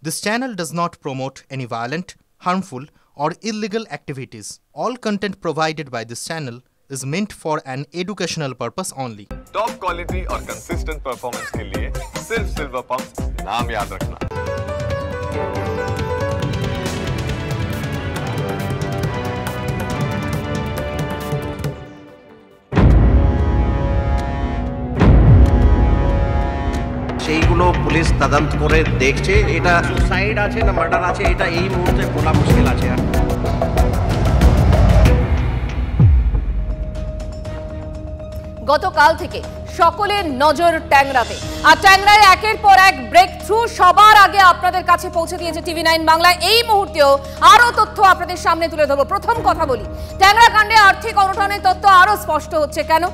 This channel does not promote any violent, harmful, or illegal activities. All content provided by this channel is meant for an educational purpose only. Top quality और consistent performance के लिए सिर्फ silver pump नाम याद रखना। সেইগুলো police তদন্ত করে দেখছে, এটা সুসাইড আছে না মার্ডার আছে এটা এই মুহূর্তে বলা মুশকিল আছে। গতকাল থেকে সকলের নজর ট্যাংরাতে, আর ট্যাংরায় একের পর এক ব্রেক থ্রু সবার আগে আপনাদের কাছে পৌঁছে দিয়েছে টিভি9 বাংলা। এই মুহূর্তেও আরো তথ্য আপনাদের সামনে তুলে ধরবো। প্রথম কথা বলি, ট্যাংরা কাণ্ডে আর্থিক অনটনের তথ্য আরো স্পষ্ট হচ্ছে কেন?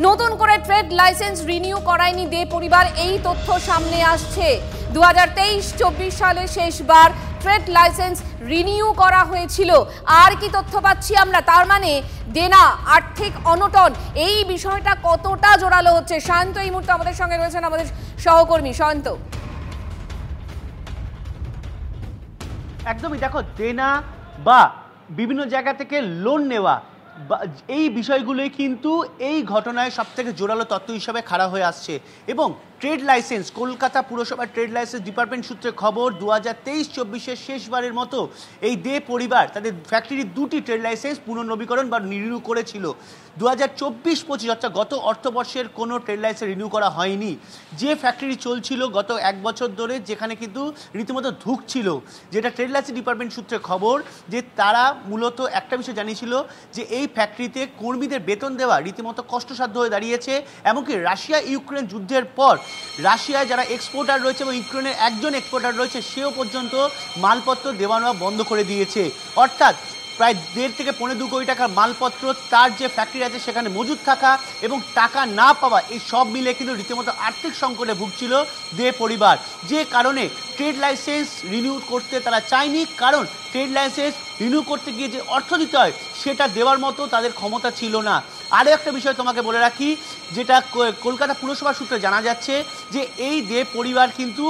নতুন করে ট্রেড লাইসেন্স রিনিউ করায়নি দে পরিবার, এই তথ্য সামনে আসছে। 2023-24 সালে শেষবার ট্রেড লাইসেন্স রিনিউ করা হয়েছিল। আর কি তথ্য পাচ্ছি আমরা? তার মানে দেনা, আর্থিক অনটন, এই বিষয়টা কতটা জোরালো হচ্ছে। শান্ত এই মুহূর্তে আমাদের সঙ্গে রয়েছেন আমাদের সহকর্মী শান্ত। একদমই, দেখো, দেনা বা বিভিন্ন জায়গা থেকে লোন নেওয়া, এই বিষয়গুলোই কিন্তু এই ঘটনায় সবথেকে জোরালো তথ্য হিসাবে খাড়া হয়ে আসছে। এবং ট্রেড লাইসেন্স, কলকাতা পুরসভার ট্রেড লাইসেন্স ডিপার্টমেন্ট সূত্রে খবর, 2023-24 শেষবারের মতো এই দে পরিবার তাদের ফ্যাক্টরির 2টি ট্রেড লাইসেন্স পুনর্নবীকরণ বা রিনিউ করেছিল। 2024-25 অর্থাৎ গত অর্থবর্ষের কোনো ট্রেড লাইসেন্স রিনিউ করা হয়নি। যে ফ্যাক্টরি চলছিল গত 1 বছর ধরে, যেখানে কিন্তু রীতিমতো ধুঁকছিল, যেটা ট্রেড লাইসেন্স ডিপার্টমেন্ট সূত্রে খবর, যে তারা মূলত একটা বিষয় জানিয়েছিল যে এই ফ্যাক্টরিতে কর্মীদের বেতন দেওয়া রীতিমতো কষ্টসাধ্য হয়ে দাঁড়িয়েছে। এমনকি রাশিয়া ইউক্রেন যুদ্ধের পর রাশিয়ায় যারা এক্সপোর্টার রয়েছে এবং ইউক্রেনের একজন এক্সপোর্টার রয়েছে, সেও পর্যন্ত মালপত্র দেওয়া নেওয়া বন্ধ করে দিয়েছে। অর্থাৎ প্রায় 1.5 থেকে 2.25 কোটি টাকার মালপত্র তার যে ফ্যাক্টরি আছে সেখানে মজুদ থাকা এবং টাকা না পাওয়া, এই সব মিলে কিন্তু রীতিমতো আর্থিক সংকটে ভুগছিল দে পরিবার। যে কারণে ট্রেড লাইসেন্স রিনিউ করতে তারা চায়নি, কারণ ট্রেড লাইসেন্স রিনিউ করতে গিয়ে যে অর্থ দিতে হয় সেটা দেওয়ার মতো তাদের ক্ষমতা ছিল না। আরও একটা বিষয় তোমাকে বলে রাখি, যেটা কলকাতা পুরসভা সূত্রে জানা যাচ্ছে, যে এই দে পরিবার কিন্তু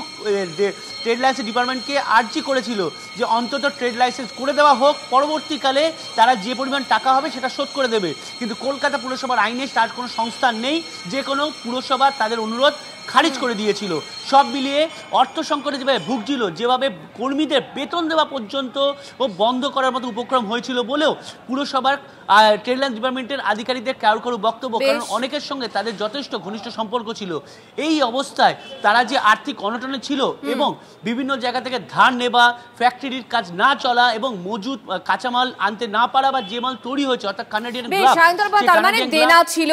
ট্রেড লাইসেন্স ডিপার্টমেন্টকে আর্জি করেছিল যে অন্তত ট্রেড লাইসেন্স করে দেওয়া হোক, পরবর্তীকালে তারা যে পরিমাণ টাকা হবে সেটা শোধ করে দেবে। কিন্তু কলকাতা পুরসভার আইনে তার কোনো সংস্থান নেই, যে কোনো পুরসভা তাদের অনুরোধ খারিজ করে দিয়েছিল। সব মিলিয়ে অর্থ সংকটে যেভাবে ভুগছিল, যেভাবে কর্মীদের বেতন দেওয়া পর্যন্ত ও বন্ধ করার মতো উপক্রম হয়েছিল বলেও পুরসভার ট্রেড লাইসেন্স ডিপার্টমেন্টের আধিকারিকদের কারো বক্তব্য, কারণ অনেকের সঙ্গে তাদের যথেষ্ট ঘনিষ্ঠ সম্পর্ক ছিল। এই অবস্থায় তারা যে আর্থিক অনটনে ছিল এবং বিভিন্ন জায়গা থেকে ধার নেওয়া, ফ্যাক্টরির কাজ না চলা এবং মজুদ কাঁচামাল আনতে না পারা, বা যে মাল তৈরি হয়েছে অর্থাৎ কানাডিয়ান দেনা ছিল,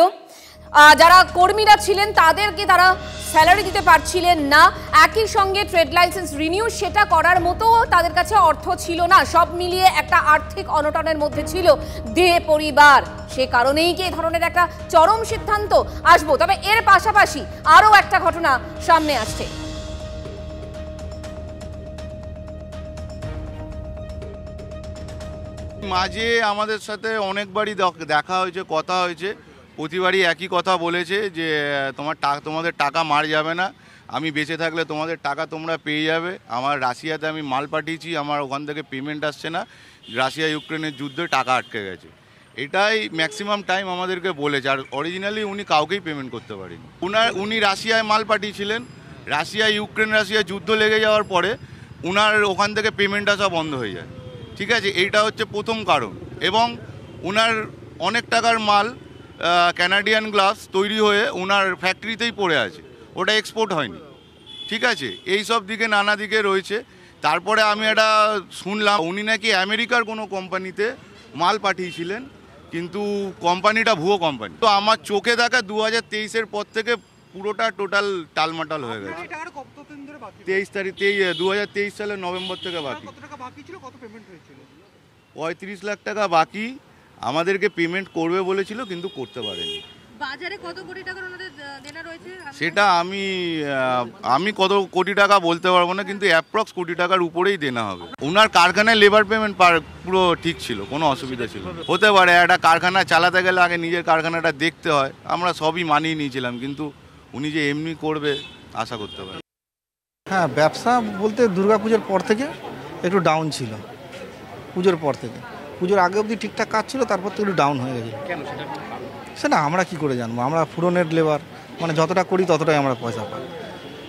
যারা কর্মীরা ছিলেন তাদেরকে তারা স্যালারি দিতে পারছিলেন না, একই সঙ্গে ট্রেড লাইসেন্স রিনিউ সেটা করার মতো তাদের কাছে অর্থ ছিল না। সব মিলিয়ে একটা আর্থিক অনটনের মধ্যে ছিল দে পরিবার। সে কারণেই কি এই ধরনের একটা চরম সিদ্ধান্ত? আসবো, তবে এর পাশাপাশি আরও একটা ঘটনা সামনে আসছে। মাঝে আমাদের সাথে অনেকবারই দেখা হয়েছে, কথা হয়েছে, প্রতিবারই একই কথা বলেছে যে তোমাদের টাকা মার যাবে না, আমি বেঁচে থাকলে তোমাদের টাকা তোমরা পেয়ে যাবে। আমার রাশিয়াতে আমি মাল পাঠিয়েছি, আমার ওখান থেকে পেমেন্ট আসছে না, রাশিয়া ইউক্রেনের যুদ্ধে টাকা আটকে গেছে। এটাই ম্যাক্সিমাম টাইম আমাদেরকে বলেছে। আর অরিজিনালি উনি কাউকেই পেমেন্ট করতে পারেনি। উনি রাশিয়ায় মাল পাঠিয়েছিলেন, রাশিয়া যুদ্ধ লেগে যাওয়ার পরে উনার ওখান থেকে পেমেন্ট আসা বন্ধ হয়ে যায়। ঠিক আছে, এইটা হচ্ছে প্রথম কারণ। এবং উনার অনেক টাকার মাল ক্যানাডিয়ান গ্লাভস তৈরি হয়ে ওনার ফ্যাক্টরিতেই পড়ে আছে, ওটা এক্সপোর্ট হয়নি। ঠিক আছে, এই সব দিকে নানা দিকে রয়েছে। তারপরে আমি এটা শুনলাম উনি নাকি আমেরিকার কোনো কোম্পানিতে মাল পাঠিয়েছিলেন, কিন্তু কোম্পানিটা ভুয়ো কোম্পানি। তো আমার চোখে দেখা 2023-এর পর থেকে পুরোটা টোটাল টালমাটাল হয়ে গেছে। 2023 সালের নভেম্বর থেকে বাকি। 35 লাখ টাকা বাকি। আমাদেরকে পেমেন্ট করবে বলেছিল, কিন্তু করতে পারেনি। বাজারে কত কোটি টাকার ওনাদের দেনা রয়েছে সেটা আমি কত কোটি টাকা বলতে পারবো না, কিন্তু অ্যাপ্রক্স কোটি টাকার উপরেই দেনা হবে। ওনার কারখানায় লেবার পেমেন্ট পুরো ঠিক ছিল, কোনো অসুবিধা ছিল। হতে পারে একটা কারখানা চালাতে গেলে আগে নিজের কারখানাটা দেখতে হয়, আমরা সবই মানিয়ে নিয়েছিলাম, কিন্তু উনি যে এমনি করবে আশা করতে পারি। হ্যাঁ, ব্যবসা বলতে দুর্গাপুজোর পর থেকে একটু ডাউন ছিল। পুজোর পর থেকে, পুজোর আগে অবধি ঠিকঠাক কাজ ছিল, তারপর থেকে একটু ডাউন হয়ে গেছে। কেন সেটা? সেটা আমরা কি করে জানবো? আমরা ফুরনের লেবার, মানে যতটা করি ততটাই আমরা পয়সা পাই।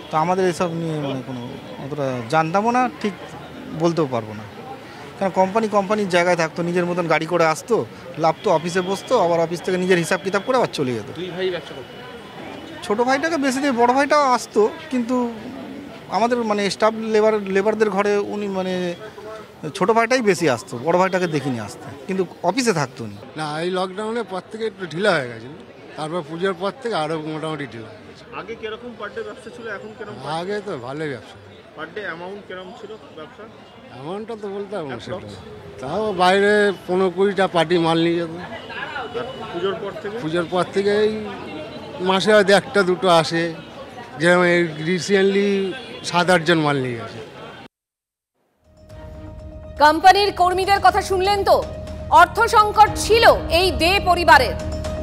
তো আমাদের এসব নিয়ে মানে কোনো অতটা জানতামও না, ঠিক বলতেও পারবো না। কারণ কোম্পানির জায়গায় থাকতো, নিজের মতন গাড়ি করে আসতো, লাভতো, অফিসে বসতো, আবার অফিস থেকে নিজের হিসাব কিতাব করে আবার চলে যেত। দুই ভাই ব্যবসা করতো? ছোটো ভাইটাকে বেশি দিয়ে, বড়ো ভাইটাও আসতো, কিন্তু আমাদের মানে স্টাফ লেবারদের ঘরে উনি মানে ছোটো ভাইটাই বেশি আসতো, বড়ো ভাইটাকে দেখিনি আসতে, কিন্তু অফিসে থাকতো উনি। না, এই লকডাউনের পর থেকে একটু ঢিলা হয়ে গেছে, তারপর পুজোর পর থেকে আরও মোটামুটি ঢিলা হয়ে গেছে। আগে কিরকম পার ডে ব্যবসা ছিল, এখন কিরকম? আগে তো ভালোই ব্যবসা। পার ডে অ্যামাউন্ট কিরকম ছিল ব্যবসা? এমনটা তো বলতে হবে সেটা, তাও বাইরে 15-20টা পার্টি মাল নিয়ে যেত। পুজোর পর থেকে এই মাসে হয়তো 1-2 আসে, যেরকম রিসেন্টলি 7-8 জন মাল নিয়ে গেছে। কোম্পানির কর্মীদের কথা শুনলেন তো? অর্থ সংকট ছিল এই দে পরিবারের।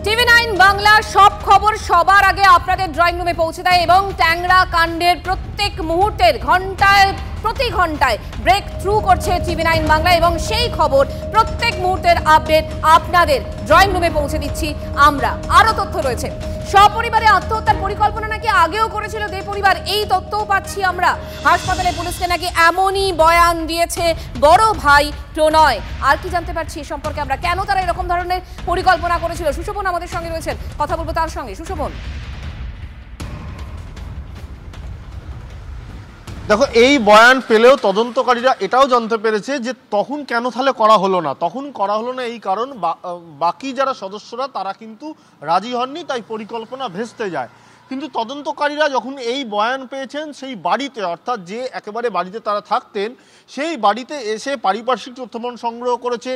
TV9 বাংলা সব খবর সবার আগে আপনাদের ড্রয়িং রুমে পৌঁছে দেয় এবং ট্যাংরা কাণ্ডের প্রত্যেক মুহূর্তের প্রতি ঘন্টায় ব্রেক থ্রু করছে TV9 বাংলা, এবং সেই খবর প্রত্যেক মুহূর্তের আপডেট আপনাদের ড্রয়িং রুমে পৌঁছে দিচ্ছি আমরা। আরও তথ্য রয়েছে, সপরিবারে আত্মহত্যার পরিকল্পনা নাকি আগেও করেছিল দে পরিবার, এই তথ্যও পাচ্ছি আমরা। হাসপাতালে পুলিশকে নাকি এমনই বয়ান দিয়েছে বড় ভাই প্রণয়। আর কি জানতে পারছি এ সম্পর্কে আমরা, কেন তারা এরকম ধরনের পরিকল্পনা করেছিল? সুশোভন আমাদের সঙ্গে রয়েছেন, কথা বলবো তার সঙ্গে। সুশোভন, দেখো, এই বয়ান পেলেও তদন্তকারীরা এটাও জানতে পেরেছে যে তখন কেন তাহলে করা হলো না। তখন করা হলো না এই কারণ বাকি যারা সদস্যরা তারা কিন্তু রাজি হননি, তাই পরিকল্পনা ভেস্তে যায়। কিন্তু তদন্তকারীরা যখন এই বয়ান পেয়েছেন, সেই বাড়িতে, অর্থাৎ যে একেবারে বাড়িতে তারা থাকতেন, সেই বাড়িতে এসে পারিপার্শ্বিক তথ্যপ্রমাণ সংগ্রহ করেছে।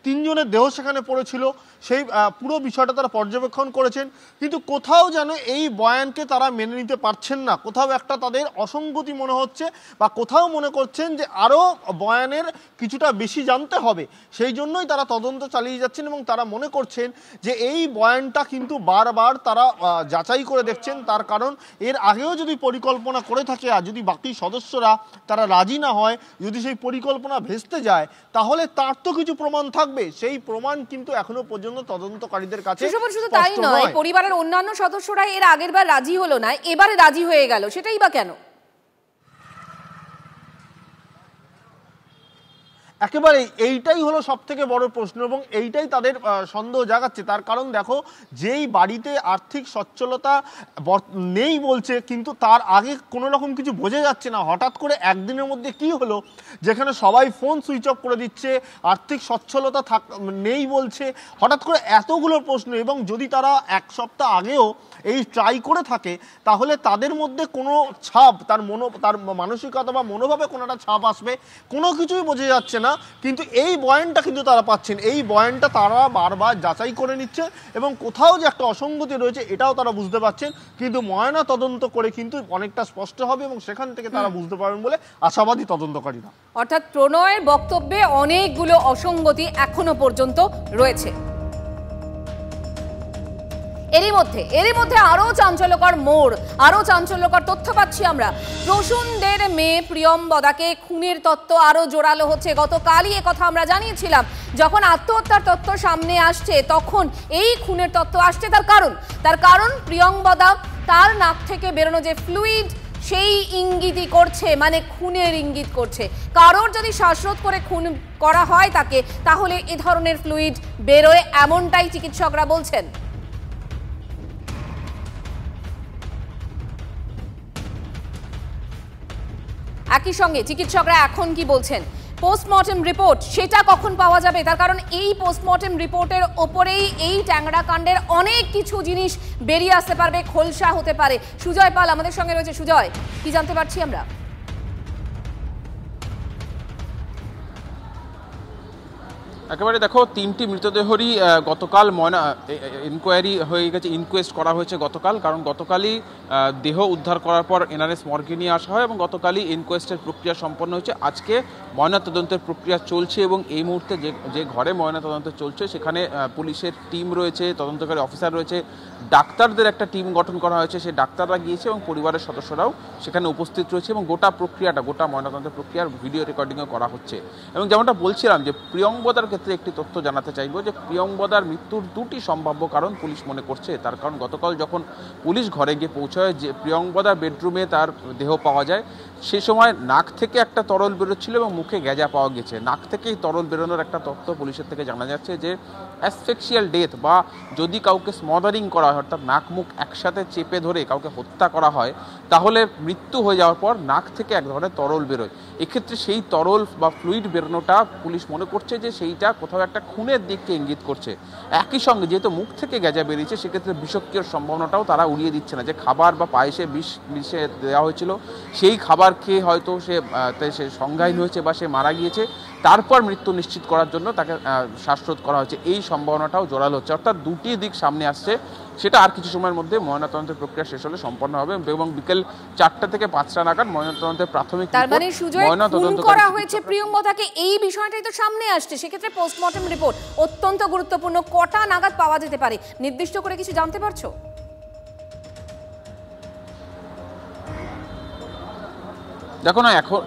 3 জনের দেহ সেখানে পড়েছিল, সেই পুরো বিষয়টা তারা পর্যবেক্ষণ করেছেন। কিন্তু কোথাও যেন এই বয়ানকে তারা মেনে নিতে পারছেন না, কোথাও একটা তাদের অসঙ্গতি মনে হচ্ছে, বা কোথাও মনে করছেন যে আরও বয়ানের কিছুটা বেশি জানতে হবে। সেই জন্যই তারা তদন্ত চালিয়ে যাচ্ছেন এবং তারা মনে করছেন যে এই বয়ানটা কিন্তু বারবার তারা যাচাই করে দেখছেন। তার কারণ এর আগেও যদি পরিকল্পনা করে থাকে, আর যদি বাকি সদস্যরা তারা রাজি না হয়, যদি সেই পরিকল্পনা ভেস্তে যায়, তাহলে তার তো কিছু প্রমাণ থাকবে। সেই প্রমাণ কিন্তু এখনো পর্যন্ত তদন্তকারীদের কাছে শুধু তাই নয়, পরিবারের অন্যান্য সদস্যরা এর আগের বার রাজি হলো না, এবারে রাজি হয়ে গেল, সেটাই বা কেন? একেবারে এইটাই হলো সব থেকে বড় প্রশ্ন, এবং এইটাই তাদের সন্দেহ জাগাচ্ছে। তার কারণ দেখো, যেই বাড়িতে আর্থিক সচ্ছলতা নেই বলছে, কিন্তু তার আগে কোনো রকম কিছু বোঝা যাচ্ছে না। হঠাৎ করে একদিনের মধ্যে কি হলো, যেখানে সবাই ফোন সুইচ অফ করে দিচ্ছে, আর্থিক সচ্ছলতা নেই বলছে, হঠাৎ করে এতগুলো প্রশ্ন। এবং যদি তারা 1 সপ্তাহ আগেও এই ট্রাই করে থাকে, তাহলে তাদের মধ্যে কোনো ছাপ, তার মানসিকতা বা মনোভাবে কোনো একটা ছাপ আসবে, কোনো কিছুই বোঝা যাচ্ছে না। কিন্তু এই বয়ানটা কিন্তু তারা পাচ্ছেন, এই বয়ানটা তারা বারবার যাচাই করে নিচ্ছে, এবং কোথাও যে একটা অসঙ্গতি রয়েছে এটাও তারা বুঝতে পারছেন। কিন্তু ময়না তদন্ত করে কিন্তু অনেকটা স্পষ্ট হবে, এবং সেখান থেকে তারা বুঝতে পারবেন বলে আশাবাদী তদন্তকারীরা। অর্থাৎ প্রণয়ের বক্তব্যে অনেকগুলো অসঙ্গতি এখনো পর্যন্ত রয়েছে। এরই মধ্যে আরো চাঞ্চল্যকর মোড়, আরো চাঞ্চল্যকর তথ্য পাচ্ছি আমরা। প্রসূনদের মেয়ে প্রিয়ম্বদাকে খুনের তত্ত্ব আরো জোরালো হচ্ছে। গতকালই কথা আমরা জানিয়েছিলাম, যখন আত্মহত্যার তথ্য সামনে আসছে তখন এই খুনের তত্ত্ব আসছে। তার কারণ প্রিয়ম্বদা তার নাক থেকে বেরোনো যে ফ্লুইড, সেই ইঙ্গিতই করছে, মানে খুনের ইঙ্গিত করছে। কারোর যদি শ্বাসরোধ করে খুন করা হয় তাকে, তাহলে এ ধরনের ফ্লুইড বেরোয়, এমনটাই চিকিৎসকরা বলছেন। একই সঙ্গে চিকিৎসকরা এখন কি বলছেন, পোস্টমর্টেম রিপোর্ট সেটা কখন পাওয়া যাবে? তার কারণ এই পোস্টমর্টেম রিপোর্টের ওপরেই এই ট্যাংরা কাণ্ডের অনেক কিছু জিনিস বেরিয়ে আসতে পারবে, খোলসা হতে পারে। সুজয় পাল আমাদের সঙ্গে রয়েছে। সুজয়, কি জানতে পারছি আমরা? একেবারে দেখো, 3টি মৃতদেহরই গতকাল ইনকোয়ারি হয়ে গেছে, ইনকোয়েস্ট করা হয়েছে গতকাল, কারণ গতকালই দেহ উদ্ধার করার পর এনআরএস মর্গে নিয়ে আসা হয় এবং গতকালই ইনকোয়েস্টের প্রক্রিয়া সম্পন্ন হয়েছে। আজকে ময়নাতদন্তের প্রক্রিয়া চলছে এবং এই মুহূর্তে যে ঘরে ময়নাতদন্ত চলছে সেখানে পুলিশের টিম রয়েছে, তদন্তকারী অফিসার রয়েছে, ডাক্তারদের একটা টিম গঠন করা হয়েছে, সেই ডাক্তাররা গিয়েছে এবং পরিবারের সদস্যরাও সেখানে উপস্থিত রয়েছে এবং গোটা ময়নাতদন্তের প্রক্রিয়ার ভিডিও রেকর্ডিংও করা হচ্ছে। এবং যেমনটা বলছিলাম যে প্রিয়ঙ্বদার ক্ষেত্রে একটি তথ্য জানাতে চাইব যে প্রিয়ঙ্বদার মৃত্যুর 2টি সম্ভাব্য কারণ পুলিশ মনে করছে। তার কারণ গতকাল যখন পুলিশ ঘরে গিয়ে পৌঁছায়, যে প্রিয়ঙ্বদার বেডরুমে তার দেহ পাওয়া যায়, সে সময় নাক থেকে একটা তরল বেরোচ্ছিল এবং মুখে গেঁজা পাওয়া গেছে। নাক থেকেই তরল বেরোনোর একটা তথ্য পুলিশের থেকে জানা যাচ্ছে যে অ্যাসফিক্সিয়াল ডেথ বা যদি কাউকে স্মদারিং করা হয়, অর্থাৎ নাক মুখ একসাথে চেপে ধরে কাউকে হত্যা করা হয়, তাহলে মৃত্যু হয়ে যাওয়ার পর নাক থেকে এক ধরনের তরল বেরোয়। এক্ষেত্রে সেই তরল বা ফ্লুইড বেরোনোটা পুলিশ মনে করছে যে সেইটা কোথাও একটা খুনের দিককে ইঙ্গিত করছে। একই সঙ্গে যেহেতু মুখ থেকে গেঁজা বেরিয়েছে, সেক্ষেত্রে বিষক্রিয়ার সম্ভাবনাটাও তারা উড়িয়ে দিচ্ছে না, যে খাবার বা পায়েসে বিষে দেওয়া হয়েছিল, সেই খাবার খেয়ে হয়তো সে সংজ্ঞাহীন হয়েছে বা সে মারা গিয়েছে, তারপর মৃত্যু নিশ্চিত করার জন্য তাকে শ্বাসরোধ করা হয়েছে। এই সম্ভাবনাটাও জোরালো হচ্ছে। অর্থাৎ 2টি দিক সামনে আসছে, সেটা আর কিছু সময়ের মধ্যে ময়নাতদন্তের প্রক্রিয়া শেষ হলে সম্পন্ন হবে এবং বিকেল 4টা থেকে 5টা নাগাদ ময়নাতদন্তের প্রাথমিক তার মানে সুজয় খুন করা হয়েছে প্রিয়ঙ্বদাকে, এই বিষয়টাই তো সামনে আসছে। সেক্ষেত্রে পোস্টমর্টম রিপোর্ট অত্যন্ত গুরুত্বপূর্ণ। কটা নাগাদ পাওয়া যেতে পারে, নির্দিষ্ট করে কিছু জানতে পারছো?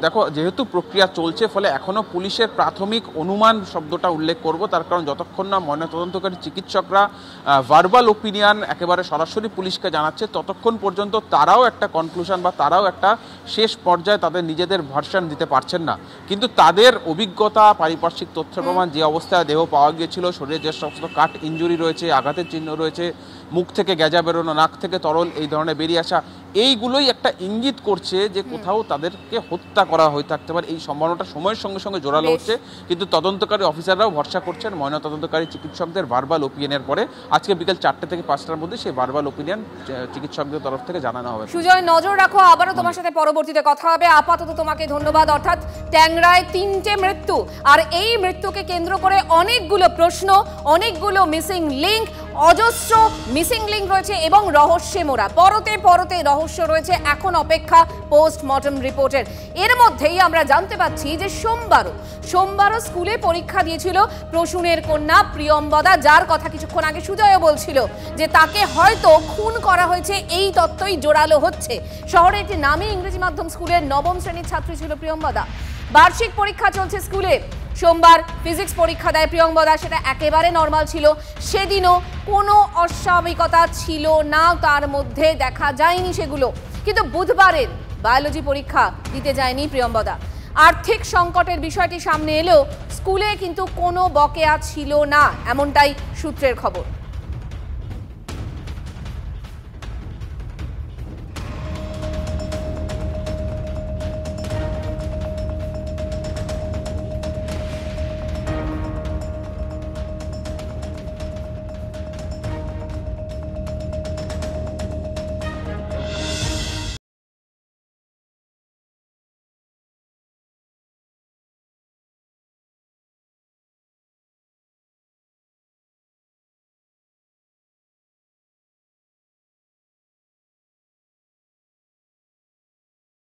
দেখো যেহেতু প্রক্রিয়া চলছে, ফলে এখনো পুলিশের প্রাথমিক অনুমান শব্দটা উল্লেখ করব, তার কারণ যতক্ষণ না ময়নাতদন্তকারী চিকিৎসকরা ভার্বাল ওপিনিয়ন একেবারে সরাসরি পুলিশকে জানাচ্ছে, ততক্ষণ পর্যন্ত তারাও একটা কনক্লুশন বা তারাও একটা শেষ পর্যায়ে তাদের নিজেদের ভার্সন দিতে পারছেন না। কিন্তু তাদের অভিজ্ঞতা, পারিপার্শ্বিক তথ্য প্রমাণ, যে অবস্থায় দেহ পাওয়া গিয়েছিল, শরীরে যে সমস্ত কাট ইঞ্জুরি রয়েছে, আঘাতের চিহ্ন রয়েছে, মুখ থেকে গেঁজা বেরোনো, নাক থেকে তরল এই ধরনের বেরিয়ে আসা, এইগুলোই একটা ইঙ্গিত করছে যে কোথাও তাদেরকে হত্যা করা হয়ে থাকতে পারে। এই সম্ভাবনাটা সময়ের সঙ্গে সঙ্গে জোরালো হচ্ছে, কিন্তু তদন্তকারী অফিসাররাও ভরসা করছেন ময়নাতদন্তকারী চিকিৎসকদের ভার্বাল ওপিনিয়নের পরে। আজকে বিকেল 4টে থেকে 5টার মধ্যে সেই ভার্বাল ওপিনিয়ন চিকিৎসকদের তরফ থেকে জানানো হবে। সুজয়, নজর রাখো, আবারও তোমার সাথে পরবর্তীতে কথা হবে। আপাতত তোমাকে ধন্যবাদ। অর্থাৎ ট্যাংরায় 3টে মৃত্যু, আর এই মৃত্যুকে কেন্দ্র করে অনেকগুলো প্রশ্ন, অনেকগুলো মিসিং লিঙ্ক, অজস্র মিসিং লিঙ্ক রয়েছে এবং রহস্যে মোড়া, পরতে পরতে রহস্য রয়েছে। এখন অপেক্ষা পোস্টমর্টম রিপোর্টের। এর মধ্যেই আমরা জানতে পাচ্ছি যে সোমবারও স্কুলে পরীক্ষা দিয়েছিল প্রসূনের কন্যা প্রিয়ঙ্বদা, যার কথা কিছুক্ষণ আগে সুজয়ও বলছিল যে তাকে হয়তো খুন করা হয়েছে। এই তত্ত্বই জোরালো হচ্ছে। শহরে একটি নামী ইংরেজি মাধ্যম স্কুলের 9ম শ্রেণীর ছাত্রী ছিল প্রিয়ঙ্বদা। বার্ষিক পরীক্ষা চলছে স্কুলে। সোমবার ফিজিক্স পরীক্ষা দেয় প্রিয়ঙ্বদা, সেটা একেবারে নর্মাল ছিল। সেদিনও কোনো অস্বাভাবিকতা ছিল না, তার মধ্যে দেখা যায়নি সেগুলো। কিন্তু বুধবারের বায়োলজি পরীক্ষা দিতে যায়নি প্রিয়ঙ্বদা। আর্থিক সংকটের বিষয়টি সামনে এলেও স্কুলে কিন্তু কোনো বকেয়া ছিল না, এমনটাই সূত্রের খবর।